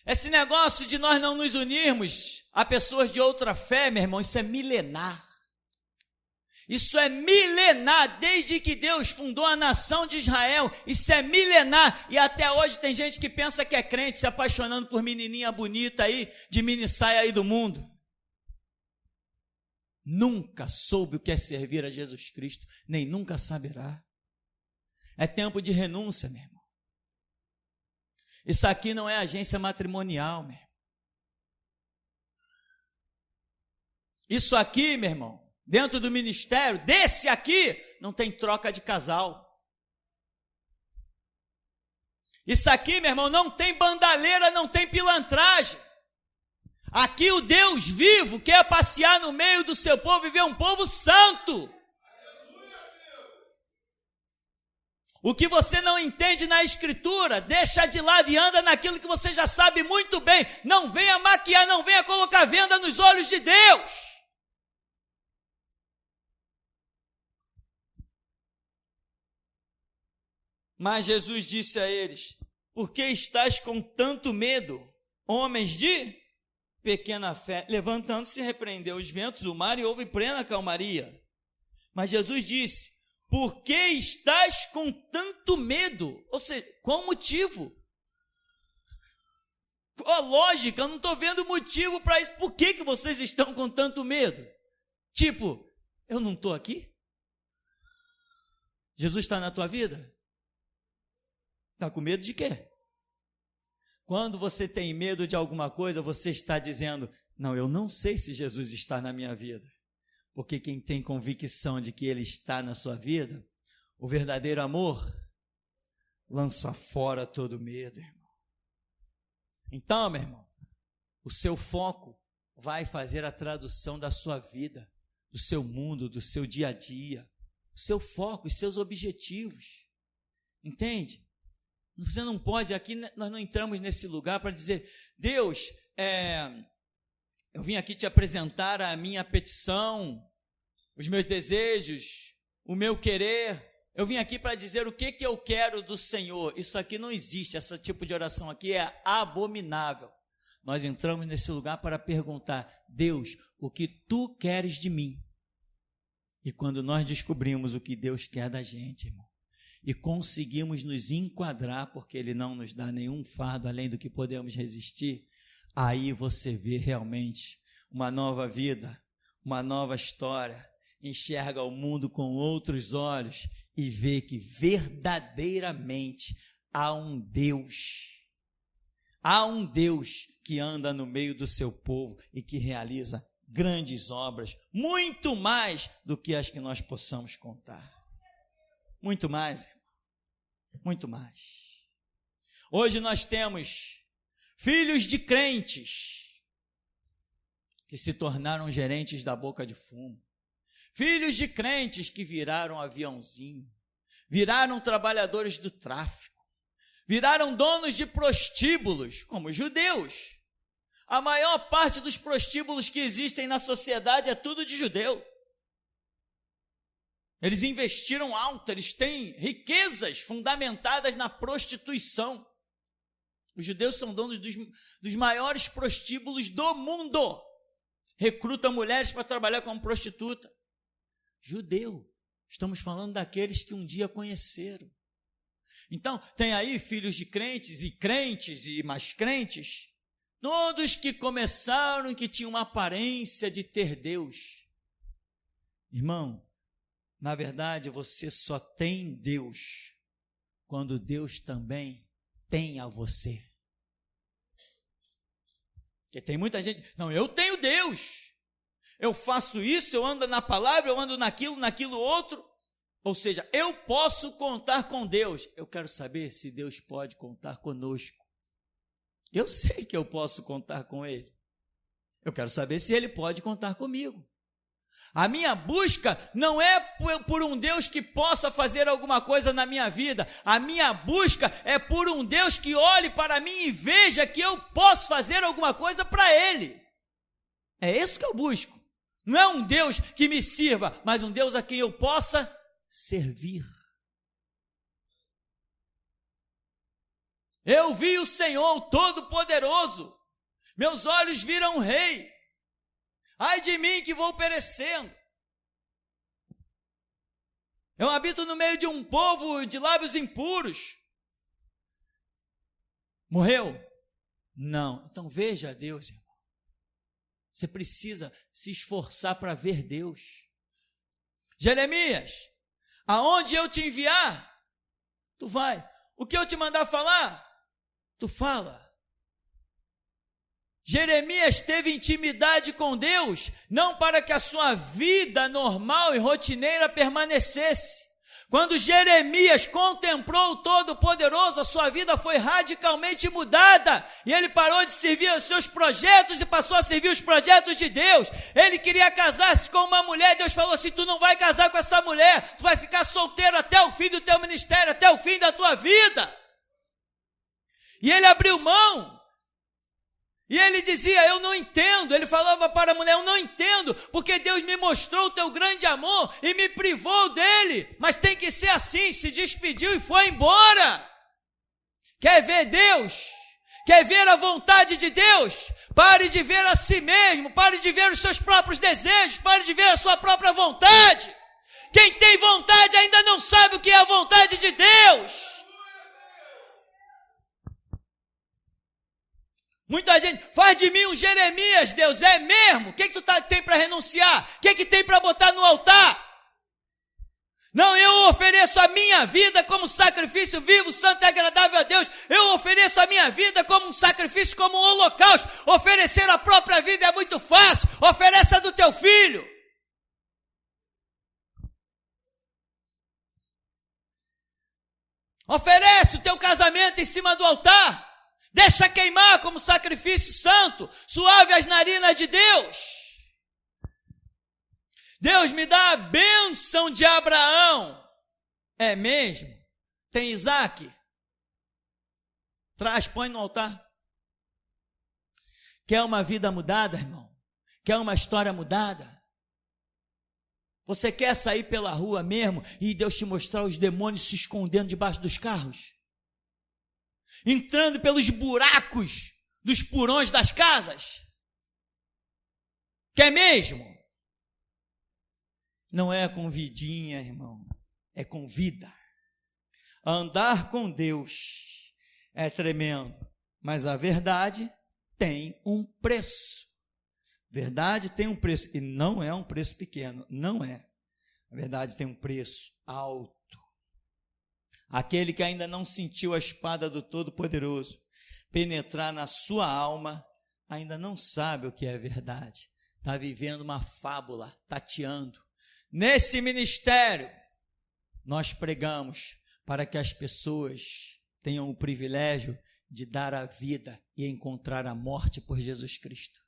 Esse negócio de nós não nos unirmos a pessoas de outra fé, meu irmão, isso é milenar. Isso é milenar, desde que Deus fundou a nação de Israel, isso é milenar, e até hoje tem gente que pensa que é crente, se apaixonando por menininha bonita aí, de mini saia aí do mundo. Nunca soube o que é servir a Jesus Cristo, nem nunca saberá. É tempo de renúncia, meu irmão. Isso aqui não é agência matrimonial, meu irmão. Isso aqui, meu irmão, dentro do ministério, desse aqui, não tem troca de casal. Isso aqui, meu irmão, não tem bandaleira, não tem pilantragem. Aqui o Deus vivo quer passear no meio do seu povo e ver um povo santo. O que você não entende na Escritura, deixa de lado e anda naquilo que você já sabe muito bem. Não venha maquiar, não venha colocar venda nos olhos de Deus. Mas Jesus disse a eles: por que estáis com tanto medo, homens de pequena fé? Levantando-se, repreendeu os ventos, o mar, e houve plena calmaria. Mas Jesus disse: por que estás com tanto medo? Ou seja, qual motivo? Qual a lógica? Eu não estou vendo motivo para isso. Por que vocês estão com tanto medo? Tipo, eu não estou aqui? Jesus está na tua vida? Está com medo de quê? Quando você tem medo de alguma coisa, você está dizendo: não, eu não sei se Jesus está na minha vida. Porque quem tem convicção de que Ele está na sua vida, o verdadeiro amor lança fora todo medo, irmão. Então, meu irmão, o seu foco vai fazer a tradução da sua vida, do seu mundo, do seu dia a dia. O seu foco, os seus objetivos. Entende? Você não pode, aqui nós não entramos nesse lugar para dizer: Deus, eu vim aqui te apresentar a minha petição, os meus desejos, o meu querer. Eu vim aqui para dizer o que eu quero do Senhor. Isso aqui não existe, esse tipo de oração aqui é abominável. Nós entramos nesse lugar para perguntar: Deus, o que tu queres de mim? E quando nós descobrimos o que Deus quer da gente, irmão, e conseguimos nos enquadrar, porque Ele não nos dá nenhum fardo além do que podemos resistir, aí você vê realmente uma nova vida, uma nova história, enxerga o mundo com outros olhos e vê que verdadeiramente há um Deus que anda no meio do seu povo e que realiza grandes obras, muito mais do que as que nós possamos contar. Muito mais, irmão. Muito mais. Hoje nós temos filhos de crentes que se tornaram gerentes da boca de fumo. Filhos de crentes que viraram aviãozinho, viraram trabalhadores do tráfico, viraram donos de prostíbulos, como os judeus. A maior parte dos prostíbulos que existem na sociedade é tudo de judeu. Eles investiram alto, eles têm riquezas fundamentadas na prostituição. Os judeus são donos dos maiores prostíbulos do mundo. Recrutam mulheres para trabalhar como prostituta. Judeu. Estamos falando daqueles que um dia conheceram. Então, tem aí filhos de crentes e mais crentes, todos que começaram e que tinham uma aparência de ter Deus. Irmão, na verdade, você só tem Deus quando Deus também tem a você. Porque tem muita gente: não, eu tenho Deus, eu faço isso, eu ando na palavra, eu ando naquilo outro. Ou seja, eu posso contar com Deus. Eu quero saber se Deus pode contar conosco. Eu sei que eu posso contar com Ele. Eu quero saber se Ele pode contar comigo. A minha busca não é por um Deus que possa fazer alguma coisa na minha vida. A minha busca é por um Deus que olhe para mim e veja que eu posso fazer alguma coisa para Ele. É isso que eu busco. Não é um Deus que me sirva, mas um Deus a quem eu possa servir. Eu vi o Senhor, o Todo-Poderoso. Meus olhos viram o Rei. Ai de mim que vou perecendo. Eu habito no meio de um povo de lábios impuros. Morreu? Não. Então veja Deus, irmão. Você precisa se esforçar para ver Deus. Jeremias, aonde eu te enviar, tu vai. O que eu te mandar falar, tu fala. Jeremias teve intimidade com Deus, não para que a sua vida normal e rotineira permanecesse. Quando Jeremias contemplou o Todo-Poderoso, a sua vida foi radicalmente mudada, e ele parou de servir os seus projetos e passou a servir os projetos de Deus. Ele queria casar-se com uma mulher, Deus falou assim: tu não vai casar com essa mulher, tu vai ficar solteiro até o fim do teu ministério, até o fim da tua vida. E ele abriu mão. E ele dizia: eu não entendo. Ele falava para a mulher: eu não entendo, porque Deus me mostrou o teu grande amor e me privou dele. Mas tem que ser assim. Se despediu e foi embora. Quer ver Deus? Quer ver a vontade de Deus? Pare de ver a si mesmo. Pare de ver os seus próprios desejos. Pare de ver a sua própria vontade. Quem tem vontade ainda não sabe o que é a vontade de Deus. Muita gente faz de mim um Jeremias, Deus, é mesmo? O que tu tem para renunciar? O que tem para botar no altar? Não, eu ofereço a minha vida como sacrifício vivo, santo e agradável a Deus. Eu ofereço a minha vida como um sacrifício, como um holocausto. Oferecer a própria vida é muito fácil. Ofereça a do teu filho. Oferece o teu casamento em cima do altar. Deixa queimar como sacrifício santo, suave às narinas de Deus. Deus me dá a bênção de Abraão. É mesmo? Tem Isaac? Traz, põe no altar. Quer uma vida mudada, irmão? Quer uma história mudada? Você quer sair pela rua mesmo e Deus te mostrar os demônios se escondendo debaixo dos carros? Entrando pelos buracos dos porões das casas? Quer mesmo? Não é com vidinha, irmão, é com vida. Andar com Deus é tremendo, mas a verdade tem um preço. Verdade tem um preço, e não é um preço pequeno, não é. A verdade tem um preço alto. Aquele que ainda não sentiu a espada do Todo-Poderoso penetrar na sua alma, ainda não sabe o que é verdade. Está vivendo uma fábula, tateando. Nesse ministério, nós pregamos para que as pessoas tenham o privilégio de dar a vida e encontrar a morte por Jesus Cristo.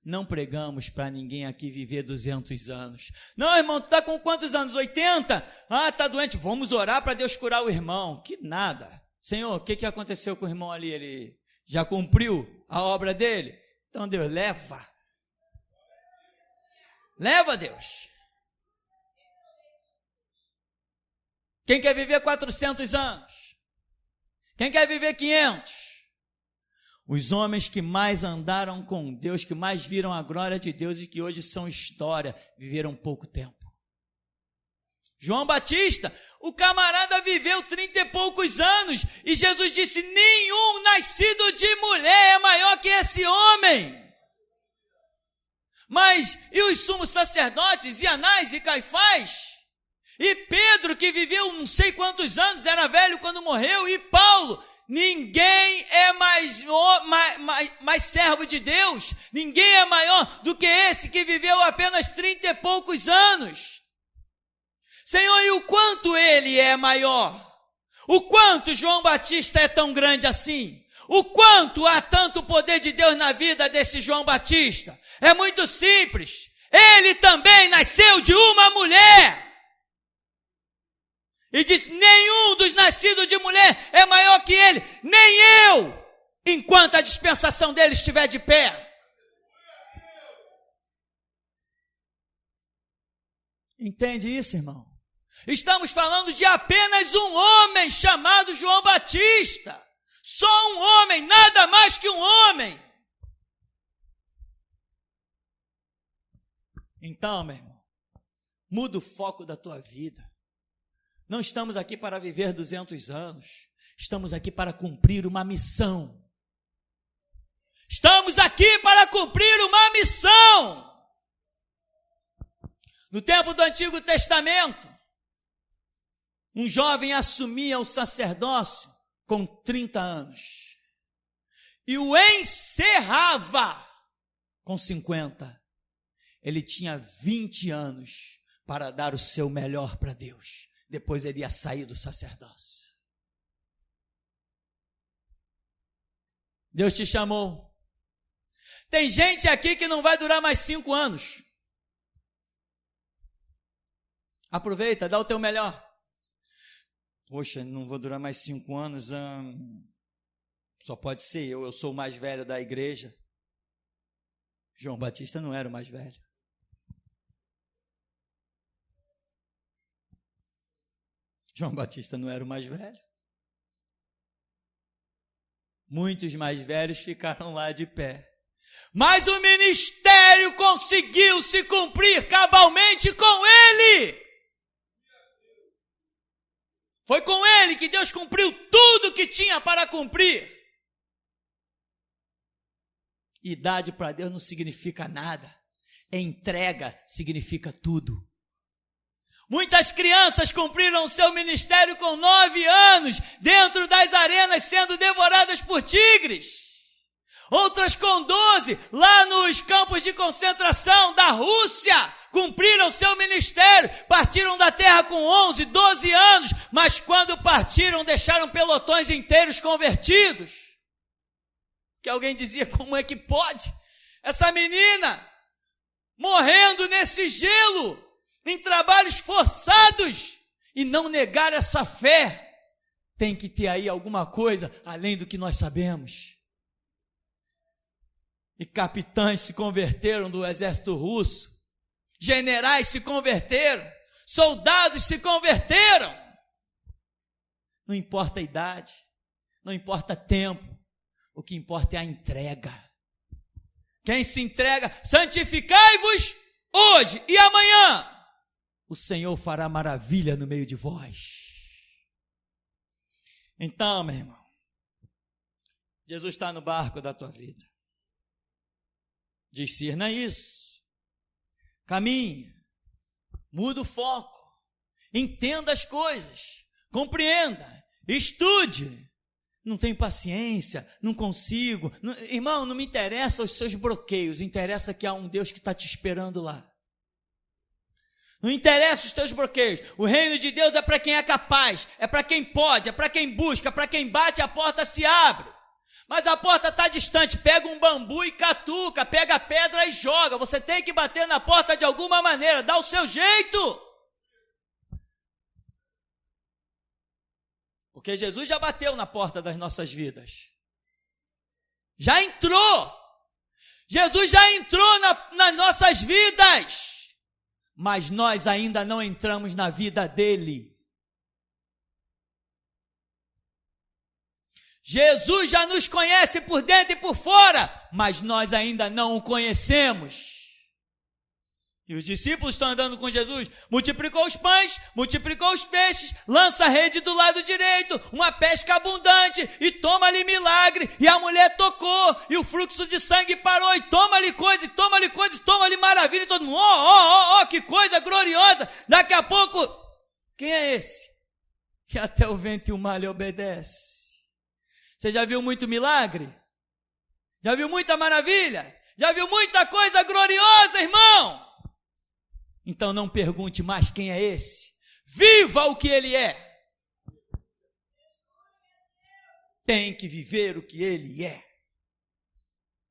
Não pregamos para ninguém aqui viver 200 anos. Não, irmão, tu está com quantos anos? 80? Ah, está doente. Vamos orar para Deus curar o irmão. Que nada. Senhor, o que aconteceu com o irmão ali? Ele já cumpriu a obra dele? Então, Deus, leva. Leva, Deus. Quem quer viver 400 anos? Quem quer viver 500? Os homens que mais andaram com Deus, que mais viram a glória de Deus e que hoje são história, viveram pouco tempo. João Batista, o camarada viveu 30 e poucos anos, e Jesus disse: nenhum nascido de mulher é maior que esse homem. Mas, e os sumos sacerdotes, e Anás e Caifás? E Pedro, que viveu não sei quantos anos, era velho quando morreu, e Paulo? Ninguém é mais servo de Deus, ninguém é maior do que esse que viveu apenas 30 e poucos anos. Senhor, e o quanto ele é maior? O quanto João Batista é tão grande assim? O quanto há tanto poder de Deus na vida desse João Batista? É muito simples, ele também nasceu de uma mulher. E diz: nenhum dos nascidos de mulher é maior que ele, nem eu, enquanto a dispensação dele estiver de pé. Entende isso, irmão? Estamos falando de apenas um homem chamado João Batista. Só um homem, nada mais que um homem. Então, meu irmão, muda o foco da tua vida. Não estamos aqui para viver 200 anos. Estamos aqui para cumprir uma missão. Estamos aqui para cumprir uma missão. No tempo do Antigo Testamento, um jovem assumia o sacerdócio com 30 anos e o encerrava com 50. Ele tinha 20 anos para dar o seu melhor para Deus. Depois ele ia sair do sacerdócio. Deus te chamou. Tem gente aqui que não vai durar mais 5 anos. Aproveita, dá o teu melhor. Poxa, não vou durar mais 5 anos. Só pode ser eu sou o mais velho da igreja. João Batista não era o mais velho. João Batista não era o mais velho. Muitos mais velhos ficaram lá de pé. Mas o ministério conseguiu se cumprir cabalmente com ele. Foi com ele que Deus cumpriu tudo que tinha para cumprir. Idade para Deus não significa nada. Entrega significa tudo. Muitas crianças cumpriram seu ministério com 9 anos, dentro das arenas sendo devoradas por tigres. Outras com 12, lá nos campos de concentração da Rússia, cumpriram seu ministério, partiram da terra com 11, 12 anos, mas quando partiram deixaram pelotões inteiros convertidos. Que alguém dizia, como é que pode? Essa menina morrendo nesse gelo, em trabalhos forçados, e não negar essa fé. Tem que ter aí alguma coisa além do que nós sabemos. E capitães se converteram do exército russo, generais se converteram, soldados se converteram. Não importa a idade, não importa tempo, o que importa é a entrega. Quem se entrega, santificai-vos hoje e amanhã. O Senhor fará maravilha no meio de vós. Então, meu irmão, Jesus está no barco da tua vida. Discirna isso. Caminhe. Muda o foco. Entenda as coisas. Compreenda. Estude. Não tenho paciência. Não consigo. Irmão, não me interessa os seus bloqueios. Interessa que há um Deus que está te esperando lá. Não interessa os teus bloqueios. O reino de Deus é para quem é capaz, é para quem pode, é para quem busca, é para quem bate, a porta se abre. Mas a porta está distante, pega um bambu e catuca, pega a pedra e joga. Você tem que bater na porta de alguma maneira, dá o seu jeito. Porque Jesus já bateu na porta das nossas vidas. Já entrou. Jesus já entrou nas nossas vidas. Mas nós ainda não entramos na vida dele. Jesus já nos conhece por dentro e por fora, mas nós ainda não o conhecemos. E os discípulos estão andando com Jesus, multiplicou os pães, multiplicou os peixes, lança a rede do lado direito, uma pesca abundante, e toma-lhe milagre, e a mulher tocou, e o fluxo de sangue parou, e toma-lhe coisa, e toma-lhe coisa, e toma-lhe maravilha, e todo mundo, que coisa gloriosa, daqui a pouco, quem é esse? Que até o vento e o mar lhe obedece. Você já viu muito milagre? Já viu muita maravilha? Já viu muita coisa gloriosa, irmão? Então não pergunte mais quem é esse. Viva o que ele é. Tem que viver o que ele é.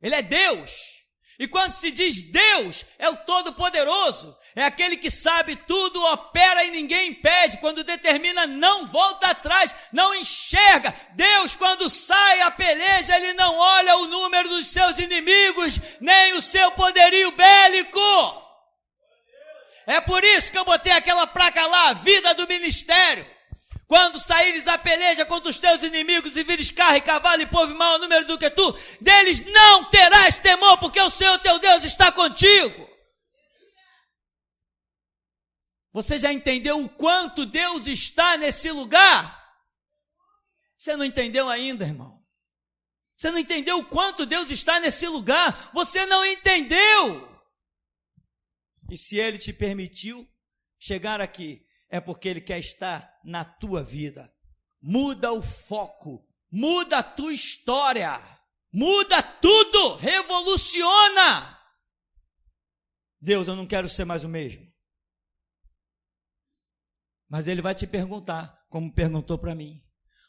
Ele é Deus. E quando se diz Deus, é o Todo-Poderoso. É aquele que sabe tudo, opera e ninguém impede. Quando determina, não volta atrás, não enxerga. Deus, quando sai a peleja, ele não olha o número dos seus inimigos, nem o seu poderio bélico. É por isso que eu botei aquela placa lá, vida do ministério. Quando saíres a peleja contra os teus inimigos e vires carro e cavalo e povo e maior número do que tu, deles não terás temor, porque o Senhor teu Deus está contigo. Você já entendeu o quanto Deus está nesse lugar? Você não entendeu ainda, irmão. Você não entendeu o quanto Deus está nesse lugar. Você não entendeu. E se Ele te permitiu chegar aqui, é porque Ele quer estar na tua vida. Muda o foco, muda a tua história, muda tudo, revoluciona. Deus, eu não quero ser mais o mesmo. Mas Ele vai te perguntar, como perguntou para mim: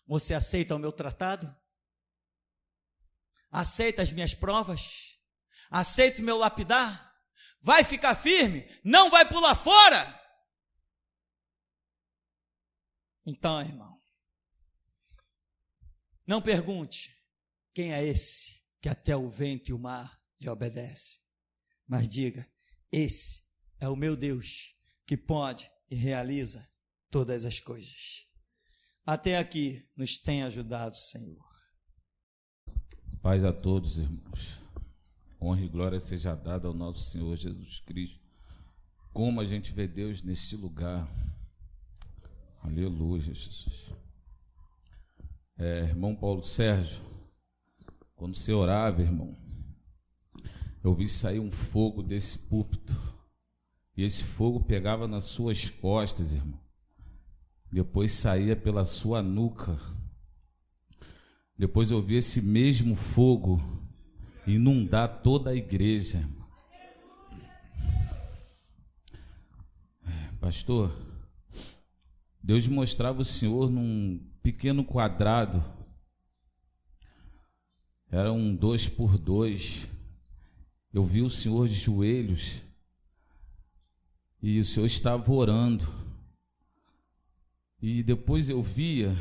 você aceita o meu tratado? Aceita as minhas provas? Aceita o meu lapidar? Vai ficar firme? Não vai pular fora? Então, irmão, não pergunte quem é esse que até o vento e o mar lhe obedece, mas diga: esse é o meu Deus que pode e realiza todas as coisas. Até aqui nos tem ajudado, Senhor. Paz a todos, irmãos. Honra e glória seja dada ao nosso Senhor Jesus Cristo. Como a gente vê Deus neste lugar. Aleluia, Jesus. Irmão Paulo Sérgio, quando você orava, irmão, eu vi sair um fogo desse púlpito. E esse fogo pegava nas suas costas, irmão. Depois saía pela sua nuca. Depois eu vi esse mesmo fogo inundar toda a igreja. Pastor, Deus mostrava o Senhor num pequeno quadrado. Era um 2x2. Eu vi o Senhor de joelhos e o Senhor estava orando. E depois eu via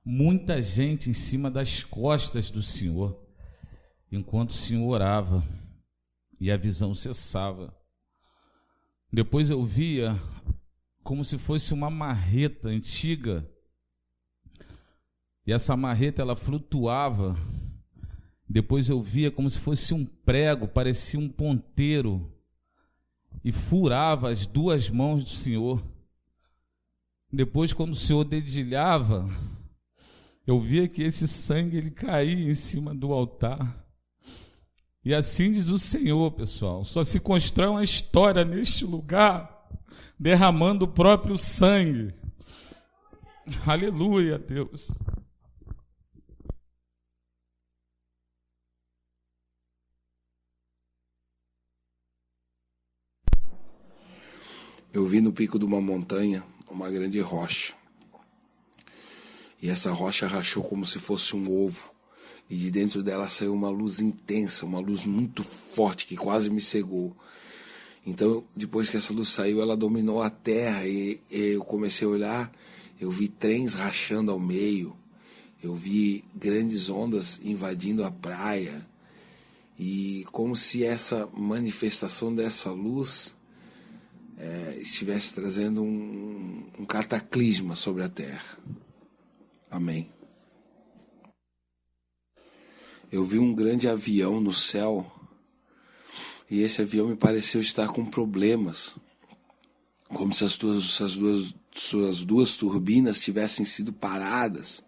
muita gente em cima das costas do Senhor, enquanto o Senhor orava, e a visão cessava. Depois eu via como se fosse uma marreta antiga, e essa marreta ela flutuava. Depois eu via como se fosse um prego, parecia um ponteiro, e furava as duas mãos do Senhor. Depois, quando o Senhor dedilhava, eu via que esse sangue ele caía em cima do altar. E assim diz o Senhor, pessoal: só se constrói uma história neste lugar derramando o próprio sangue. Aleluia, Deus. Eu vi no pico de uma montanha uma grande rocha. E essa rocha rachou como se fosse um ovo. E de dentro dela saiu uma luz intensa, uma luz muito forte que quase me cegou. Então, depois que essa luz saiu, ela dominou a terra e eu comecei a olhar. Eu vi trens rachando ao meio. Eu vi grandes ondas invadindo a praia. E como se essa manifestação dessa luz estivesse trazendo um cataclisma sobre a terra. Amém. Eu vi um grande avião no céu, e esse avião me pareceu estar com problemas, como se suas duas turbinas tivessem sido paradas.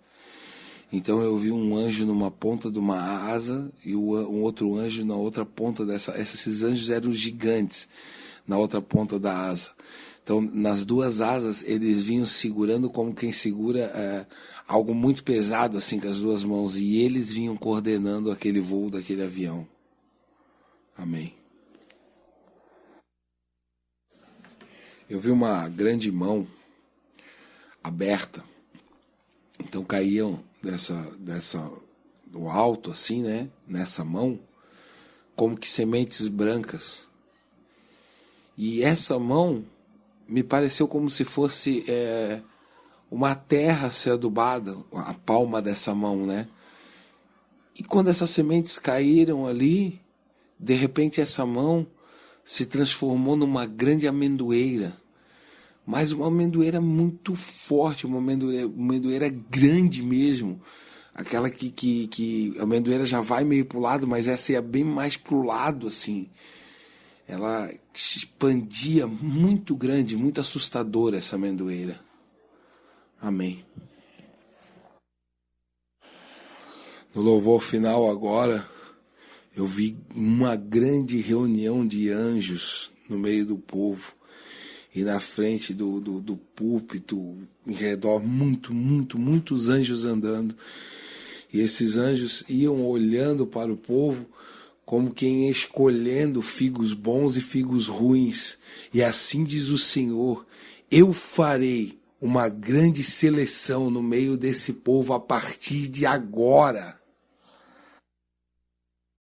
Então eu vi um anjo numa ponta de uma asa e um outro anjo na outra ponta dessa. Esses anjos eram gigantes na outra ponta da asa. Então, nas duas asas, eles vinham segurando como quem segura algo muito pesado, assim, com as duas mãos. E eles vinham coordenando aquele voo daquele avião. Amém. Eu vi uma grande mão aberta. Então, caíam do alto, assim, né? Nessa mão, como que sementes brancas. E essa mão me pareceu como se fosse uma terra ser adubada, a palma dessa mão, né? E quando essas sementes caíram ali, de repente essa mão se transformou numa grande amendoeira, mas uma amendoeira muito forte, uma amendoeira grande mesmo. Aquela que a amendoeira já vai meio pro lado, mas essa ia bem mais pro lado, assim. Ela expandia, muito grande, muito assustadora essa amendoeira. Amém. No louvor final agora, eu vi uma grande reunião de anjos no meio do povo. E na frente do púlpito, em redor, muitos anjos andando. E esses anjos iam olhando para o povo como quem ia escolhendo figos bons e figos ruins. E assim diz o Senhor: eu farei uma grande seleção no meio desse povo a partir de agora.